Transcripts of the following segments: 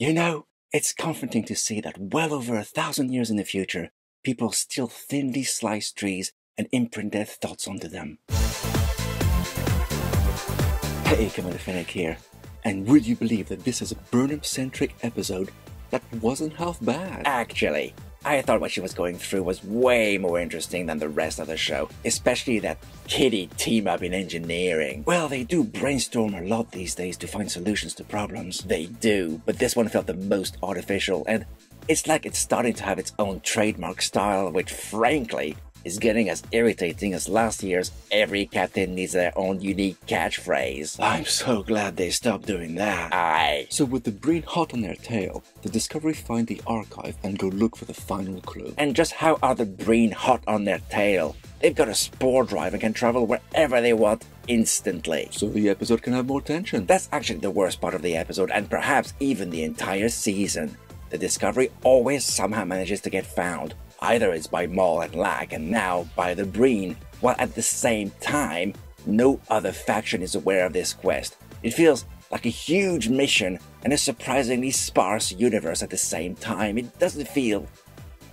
You know, it's comforting to see that well over 1,000 years in the future, people still thinly slice trees and imprint their thoughts onto them. Hey, Commander Fennec here, and would you believe that this is a Burnham-centric episode that wasn't half bad? Actually, I thought what she was going through was way more interesting than the rest of the show, especially that kiddie team-up in engineering. Well, they do brainstorm a lot these days to find solutions to problems. They do, but this one felt the most artificial, and it's like it's starting to have its own trademark style, which frankly is getting as irritating as last year's every captain needs their own unique catchphrase. I'm so glad they stopped doing that. Aye. So with the Breen hot on their tail, the Discovery find the archive and go look for the final clue. And just how are the Breen hot on their tail? They've got a spore drive and can travel wherever they want instantly. So the episode can have more tension. That's actually the worst part of the episode, and perhaps even the entire season. The Discovery always somehow manages to get found. Either it's by Maul and Lack, and now by the Breen, while at the same time, no other faction is aware of this quest. It feels like a huge mission and a surprisingly sparse universe at the same time. It doesn't feel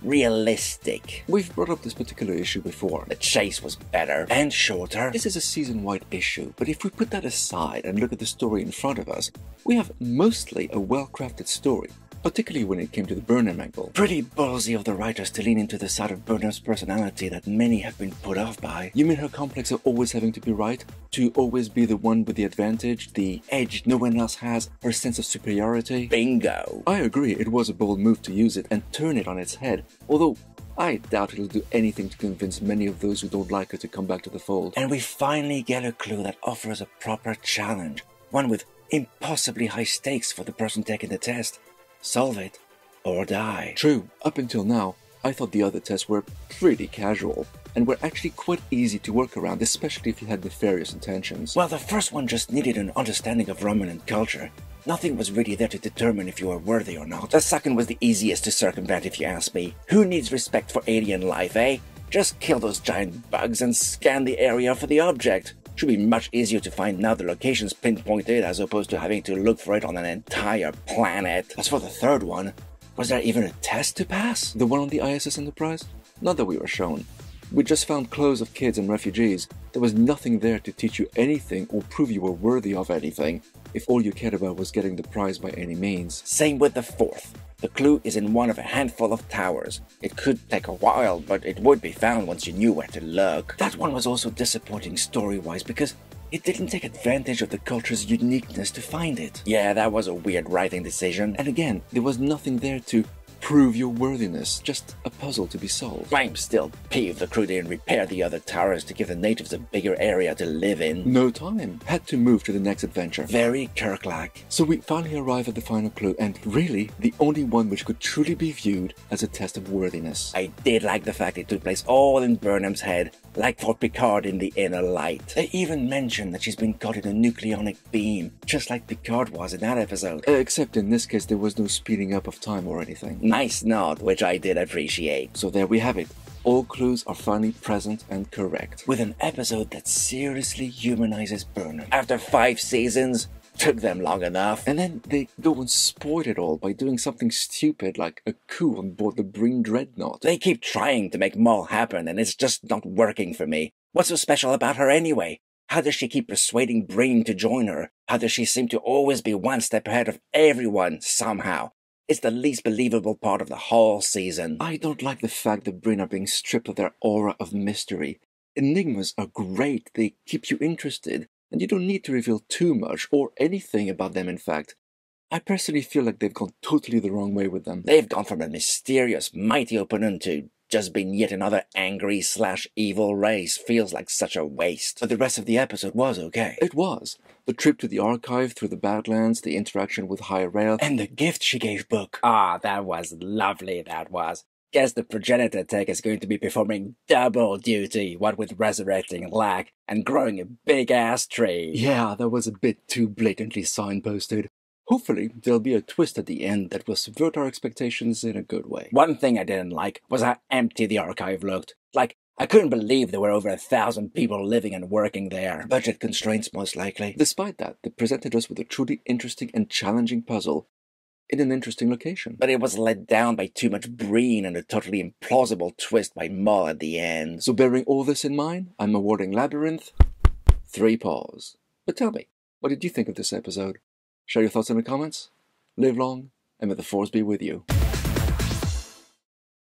realistic. We've brought up this particular issue before. The chase was better and shorter. This is a season-wide issue, but if we put that aside and look at the story in front of us, we have mostly a well-crafted story, particularly when it came to the Burnham angle. Pretty ballsy of the writers to lean into the side of Burnham's personality that many have been put off by. You mean her complex of always having to be right? To always be the one with the advantage, the edge no one else has, her sense of superiority? Bingo! I agree, it was a bold move to use it and turn it on its head, although I doubt it'll do anything to convince many of those who don't like her to come back to the fold. And we finally get a clue that offers a proper challenge, one with impossibly high stakes for the person taking the test. Solve it, or die. True, up until now, I thought the other tests were pretty casual, and were actually quite easy to work around, especially if you had nefarious intentions. Well, the first one just needed an understanding of Romulan culture. Nothing was really there to determine if you were worthy or not. The second was the easiest to circumvent, if you ask me. Who needs respect for alien life, eh? Just kill those giant bugs and scan the area for the object. Should be much easier to find now the location's pinpointed as opposed to having to look for it on an entire planet. As for the third one, was there even a test to pass? The one on the ISS Enterprise? Not that we were shown. We just found clothes of kids and refugees. There was nothing there to teach you anything or prove you were worthy of anything, if all you cared about was getting the prize by any means. Same with the fourth. The clue is in one of a handful of towers. It could take a while, but it would be found once you knew where to look. That one was also disappointing story-wise because it didn't take advantage of the culture's uniqueness to find it. Yeah, that was a weird writing decision. And again, there was nothing there to prove your worthiness, just a puzzle to be solved. I'm still peeved the crew didn't repair the other towers to give the natives a bigger area to live in. No time. Had to move to the next adventure. Very Kirk-like. So we finally arrive at the final clue, and really, the only one which could truly be viewed as a test of worthiness. I did like the fact it took place all in Burnham's head, like for Picard in the Inner Light. They even mention that she's been caught in a nucleonic beam, just like Picard was in that episode. Except in this case there was no speeding up of time or anything. Nice nod, which I did appreciate. So there we have it. All clues are finally present and correct. With an episode that seriously humanizes Burnham. After 5 seasons, took them long enough. And then they go and spoil it all by doing something stupid like a coup on board the Breen Dreadnought. They keep trying to make Maul happen and it's just not working for me. What's so special about her anyway? How does she keep persuading Breen to join her? How does she seem to always be one step ahead of everyone somehow? It's the least believable part of the whole season. I don't like the fact that Breen are being stripped of their aura of mystery. Enigmas are great, they keep you interested, and you don't need to reveal too much, or anything about them in fact. I personally feel like they've gone totally the wrong way with them. They've gone from a mysterious, mighty opponent to just being yet another angry/evil race. Feels like such a waste. But the rest of the episode was okay. It was. The trip to the archive through the Badlands, the interaction with High Rail, and the gift she gave Book. Ah, that was lovely, that was. Guess the progenitor tech is going to be performing double duty, what with resurrecting Lack and growing a big-ass tree. Yeah, that was a bit too blatantly signposted. Hopefully, there'll be a twist at the end that will subvert our expectations in a good way. One thing I didn't like was how empty the archive looked. Like, I couldn't believe there were over 1,000 people living and working there. Budget constraints, most likely. Despite that, they presented us with a truly interesting and challenging puzzle in an interesting location. But it was let down by too much Breen and a totally implausible twist by Maul at the end. So bearing all this in mind, I'm awarding Labyrinth 3 paws. But tell me, what did you think of this episode? Share your thoughts in the comments. Live long, and may the Force be with you.